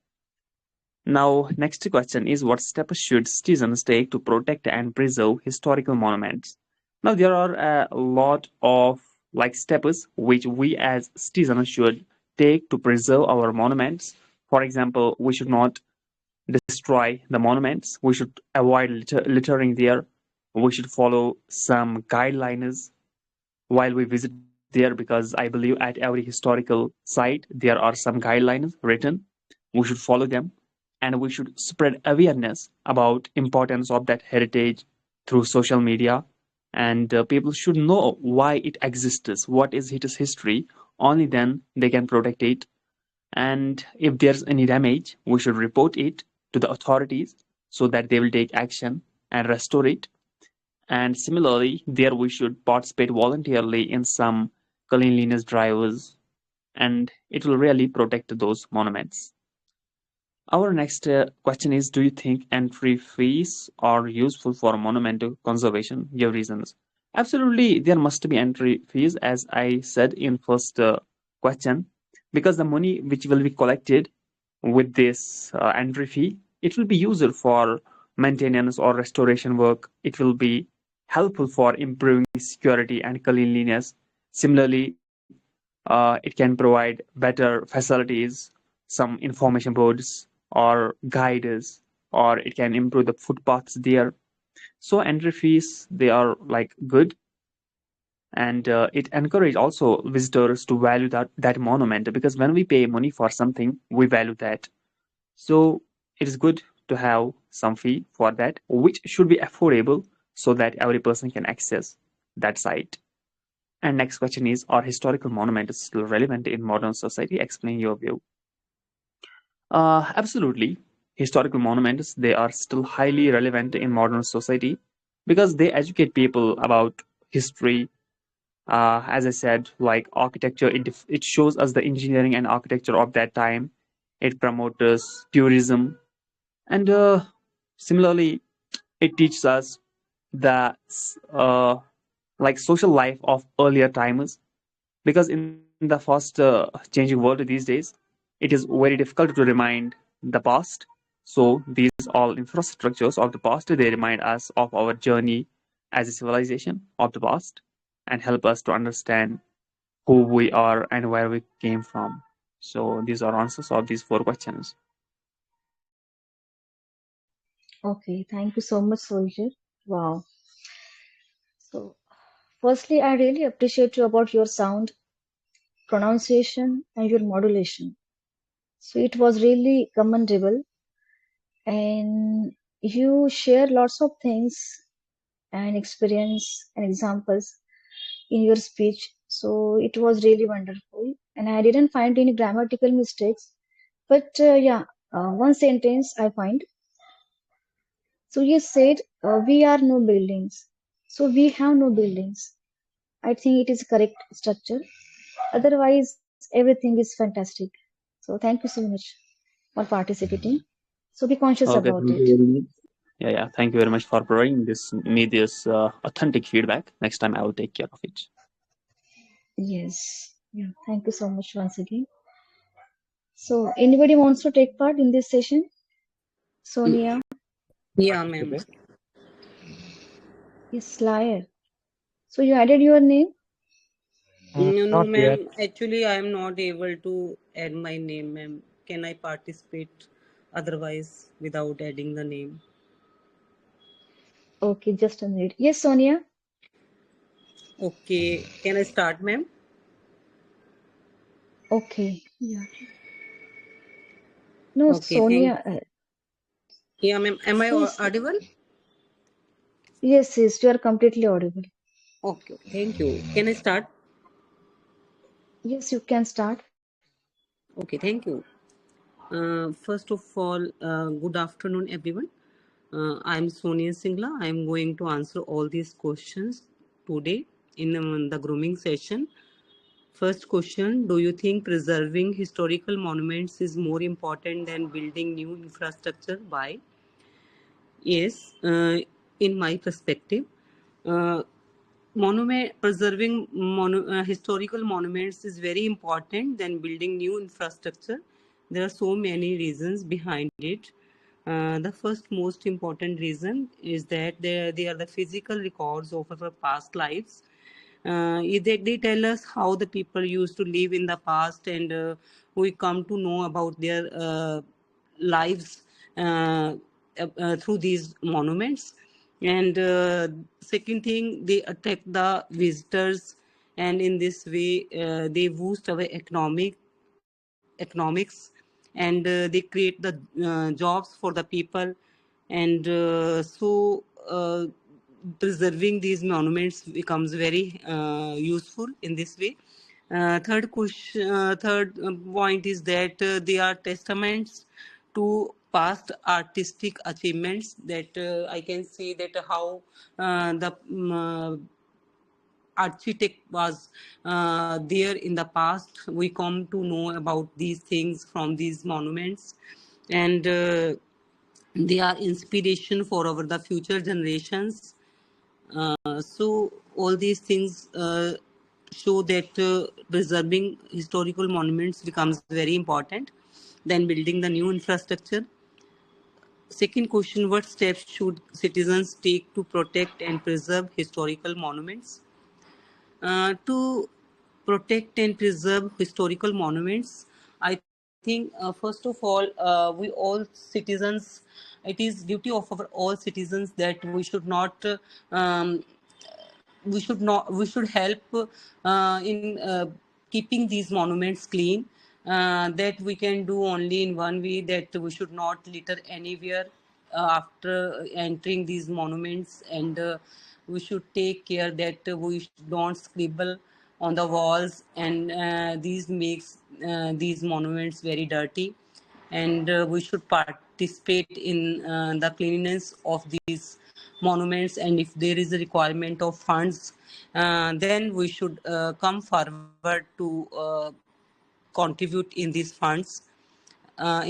Now, next question is, what steps should citizens take to protect and preserve historical monuments? Now, there are a lot of like steps which we as citizens should take to preserve our monuments. For example, we should not destroy the monuments. We should avoid littering there. We should follow some guidelines while we visit there, because I believe at every historical site there are some guidelines written. We should follow them, and we should spread awareness about importance of that heritage through social media. And people should know why it exists, what is its history. Only then they can protect it. And if there's any damage, we should report it to the authorities so that they will take action and restore it. And similarly, there we should participate voluntarily in some cleanliness drives, and it will really protect those monuments. Our next question is, do you think entry fees are useful for monumental conservation? Your reasons. Absolutely, there must be entry fees, as I said in first question, because the money which will be collected with this entry fee, it will be used for maintenance or restoration work. It will be helpful for improving security and cleanliness. Similarly, it can provide better facilities, some information boards or guides, or it can improve the footpaths there. So entry fees, they are like good, and it encourage also visitors to value that monument, because when we pay money for something, we value that. So it is good to have some fee for that, which should be affordable so that every person can access that site. And next question is, are historical monuments still relevant in modern society? Explain your view. Absolutely. Historical monuments, they are still highly relevant in modern society because they educate people about history. As I said, like architecture, it shows us the engineering and architecture of that time. It promotes tourism, and similarly, it teaches us the like social life of earlier times, because in the fast changing world these days, it is very difficult to remind the past. So these all infrastructures of the past, they remind us of our journey as a civilization of the past and help us to understand who we are and where we came from. So these are answers of these four questions. Okay, thank you so much, Soldier. Wow. So, firstly, I really appreciate you about your sound, pronunciation, and your modulation. So, it was really commendable, and you share lots of things and experience and examples in your speech. So, it was really wonderful, and I didn't find any grammatical mistakes. But yeah, one sentence I find. So you said we are no buildings. So we have no buildings. I think it is correct structure. Otherwise, everything is fantastic. So thank you so much for participating. So be conscious Okay, about thank it. you very much. Yeah. Thank you very much for providing this authentic feedback. Next time I will take care of it. Yes. Yeah. Thank you so much once again. So anybody wants to take part in this session? Sonia. Yeah, ma'am. Yes, liar. So you added your name? No, no, Not yet. ma'am. Actually, I am not able to add my name, ma'am. Can I participate otherwise without adding the name? Okay, just a minute. Yes, Sonia. Okay. Can I start, ma'am? Okay. Yeah. No, Okay. Thank. Sonia. Yeah, ma'am. Am I Yes. audible? Yes, yes, you are completely audible. Okay. Thank you. Can I start? Yes, you can start. Okay. Thank you. First of all, good afternoon, everyone. I'm Sonia Singla. I'm going to answer all these questions today in the grooming session. First question, do you think preserving historical monuments is more important than building new infrastructure? Why? Yes, in my perspective, uh, preserving historical monuments is very important than building new infrastructure. There are so many reasons behind it. The first most important reason is that they are the physical records of our past lives. They tell us how the people used to live in the past, and we come to know about their lives through these monuments. And second thing, they attract the visitors, and in this way they boost our economics, and they create the jobs for the people. And preserving these monuments becomes very useful in this way. Third point is that they are testaments to past artistic achievements, that I can say that how the architect was there in the past. We come to know about these things from these monuments, and they are inspiration for our the future generations. So all these things show that preserving historical monuments becomes very important than building the new infrastructure. Second question: what steps should citizens take to protect and preserve historical monuments? To protect and preserve historical monuments, I think first of all, we all citizens, it is duty of our all citizens that we should not we should help in keeping these monuments clean. That we can do only in one way, that we should not litter anywhere after entering these monuments, and we should take care that we don't scribble on the walls, and these makes these monuments very dirty. And we should participate in the cleanliness of these monuments, and if there is a requirement of funds, then we should come forward to contribute in these funds.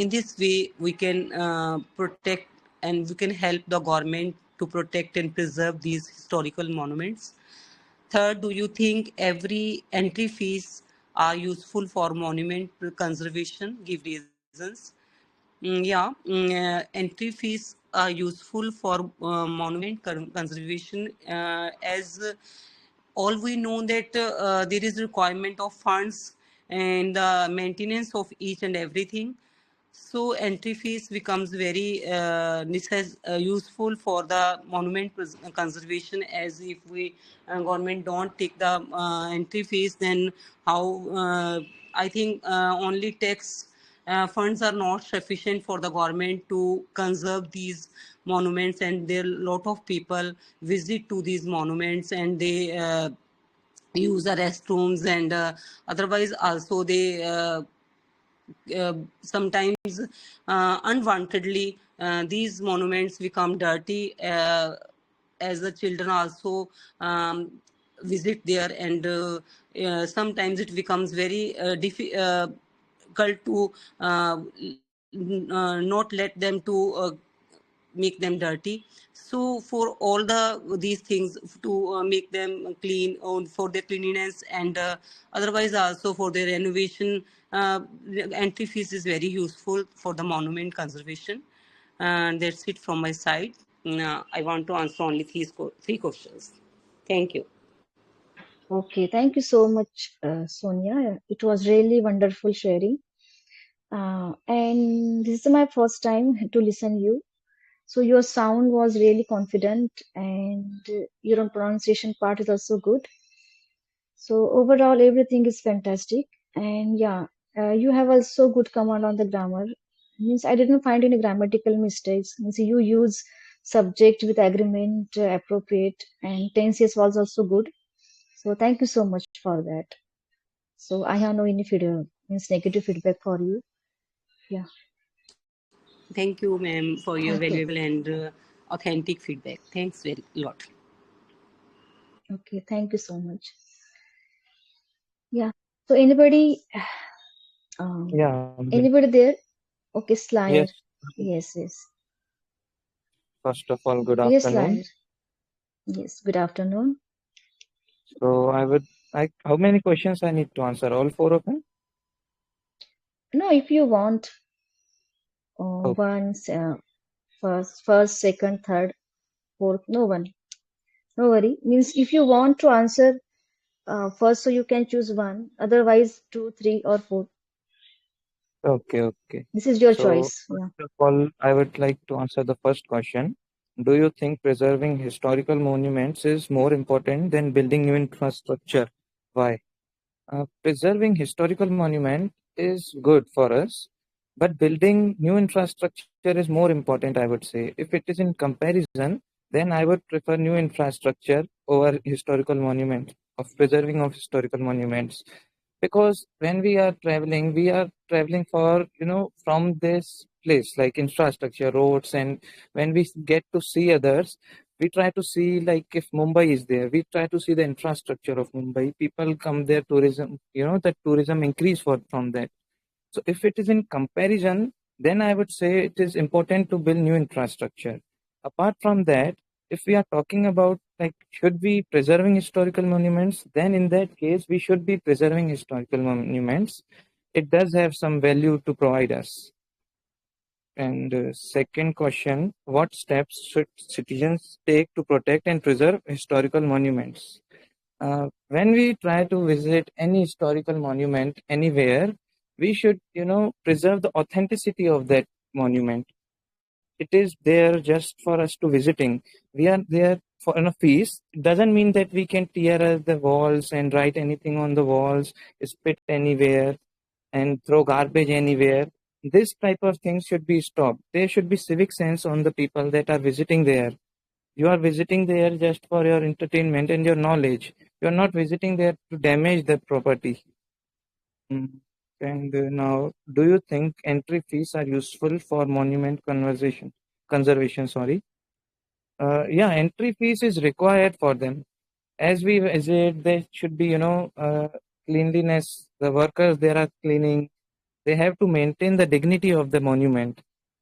In this way we can protect, and we can help the government to protect and preserve these historical monuments. Third, do you think every entry fees are useful for monument conservation? Give reasons. Yeah, entry fees are useful for monument conservation, as all we know that there is requirement of funds and the maintenance of each and everything. So entry fees becomes very useful for the monument conservation, as if we government don't take the entry fees, then how I think only tax funds are not sufficient for the government to conserve these monuments, and there are a lot of people visit to these monuments, and they use the restrooms, and otherwise also they sometimes unwantedly these monuments become dirty, as the children also visit there, and sometimes it becomes very difficult to not let them to make them dirty. So for all these things, to make them clean, for their cleanliness, and otherwise also for their renovation, entry fees is very useful for the monument conservation. And that's it from my side. I want to answer only three questions. Thank you. Okay, thank you so much, Sonia. It was really wonderful sharing. And this is my first time to listen you. So your sound was really confident, and your pronunciation part is also good. So overall, everything is fantastic. And yeah, you have also good command on the grammar. Means I didn't find any grammatical mistakes. Means you use subject with agreement appropriate, and tenses was also good. So thank you so much for that. So I have no any feedback, means negative feedback for you. Yeah. Thank you, ma'am, for your Okay. valuable and authentic feedback. Thanks very lot. Okay. Thank you so much. Yeah. So anybody, Yeah, anybody there? Okay, Slayer. yes. Yes, yes. First of all, good Yes, afternoon. Slayer. Yes. Good afternoon. So I would like, how many questions I need to answer? All four of them? No, if you want, Okay. once, first, second, third, fourth, no one. No worry. Means if you want to answer first, so you can choose one. Otherwise, two, three, or four. Okay. This is your So choice. Yeah. first of all, I would like to answer the first question. Do you think preserving historical monuments is more important than building new infrastructure? Why? Preserving historical monument is good for us, but building new infrastructure is more important, I would say. If it is in comparison, then I would prefer new infrastructure over historical monuments, of preserving of historical monuments. Because when we are traveling for, from this place, like infrastructure, roads, and when we get to see others, we try to see, like, if Mumbai is there, we try to see the infrastructure of Mumbai. People come there, tourism, that tourism increase from that. So if it is in comparison, then I would say it is important to build new infrastructure. Apart from that, if we are talking about, like, should we preserving historical monuments, then in that case we should be preserving historical monuments. It does have some value to provide us. And second question, what steps should citizens take to protect and preserve historical monuments? When we try to visit any historical monument anywhere, we should, preserve the authenticity of that monument. It is there just for us to visiting. We are there for a feast. It doesn't mean that we can tear up the walls and write anything on the walls, spit anywhere, and throw garbage anywhere. This type of things should be stopped. There should be civic sense on the people that are visiting there. You are visiting there just for your entertainment and your knowledge. You are not visiting there to damage the property. Mm. And now, do you think entry fees are useful for monument conservation? Sorry. Yeah, entry fees is required for them. As we visit, there should be, cleanliness. The workers there are cleaning. They have to maintain the dignity of the monument.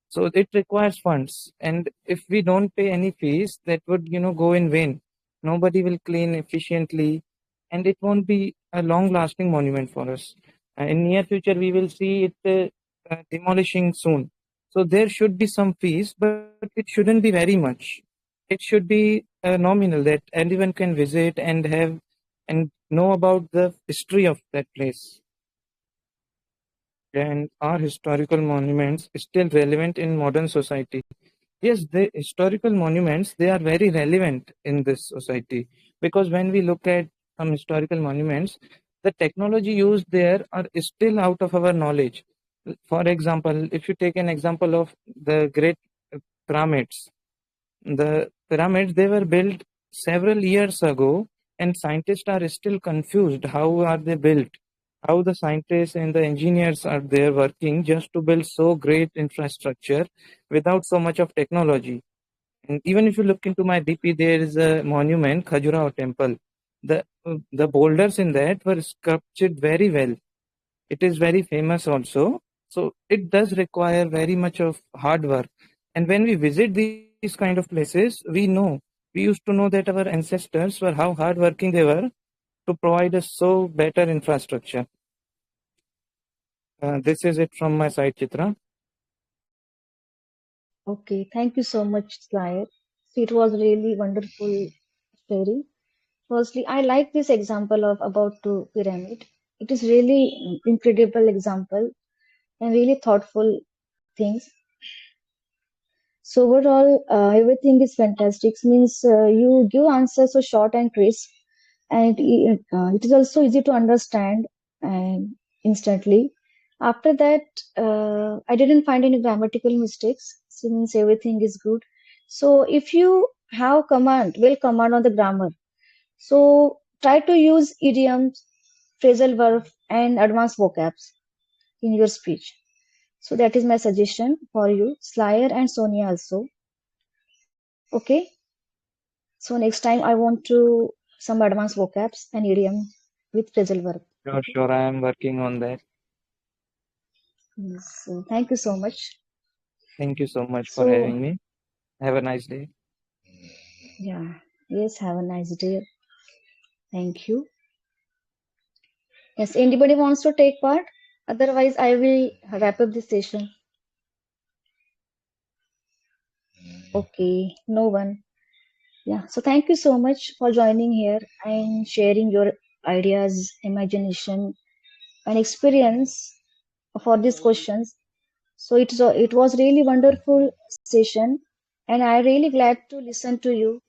So it requires funds. And if we don't pay any fees, that would, go in vain. Nobody will clean efficiently, and it won't be a long lasting monument for us. In near future, we will see it demolishing soon. So there should be some fees, but it shouldn't be very much. It should be nominal that anyone can visit and have and know about the history of that place. And are historical monuments still relevant in modern society? Yes, the historical monuments, they are very relevant in this society, because when we look at some historical monuments, the technology used there are still out of our knowledge. For example, if you take an example of the great pyramids, the pyramids, they were built several years ago, and scientists are still confused. How are they built? How the scientists and the engineers are there working just to build so great infrastructure without so much of technology. And even if you look into my DP, there is a monument, Khajuraho Temple. The boulders in that were sculptured very well. It is very famous also. So it does require very much of hard work. And when we visit these kind of places, we used to know that our ancestors were how hardworking they were to provide us so better infrastructure. This is it from my side, Chitra. Okay, thank you so much, Slayer. It was really wonderful story. Firstly, I like this example of about to pyramid. It is really incredible example and really thoughtful things. So overall, everything is fantastic. Means you give answers so short and crisp, and it is also easy to understand and instantly. After that, I didn't find any grammatical mistakes. So means everything is good. So if you have command on the grammar. So try to use idioms, phrasal verb, and advanced vocabs in your speech. So that is my suggestion for you, Slayer and Sonia also. Okay. So next time I want to some advanced vocabs and idiom with phrasal verb. Sure, Okay. sure. I am working on that. Yes. So thank you so much. Thank you so much for So having me. Have a nice day. yeah. Yes. Have a nice day. Thank you. Yes. Anybody wants to take part? Otherwise, I will wrap up this session. Okay. No one. Yeah. So thank you so much for joining here and sharing your ideas, imagination, and experience for these questions. So it was really wonderful session, and I really glad to listen to you.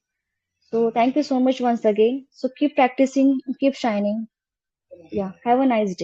So thank you so much once again. So keep practicing, keep shining. Yeah. Have a nice day.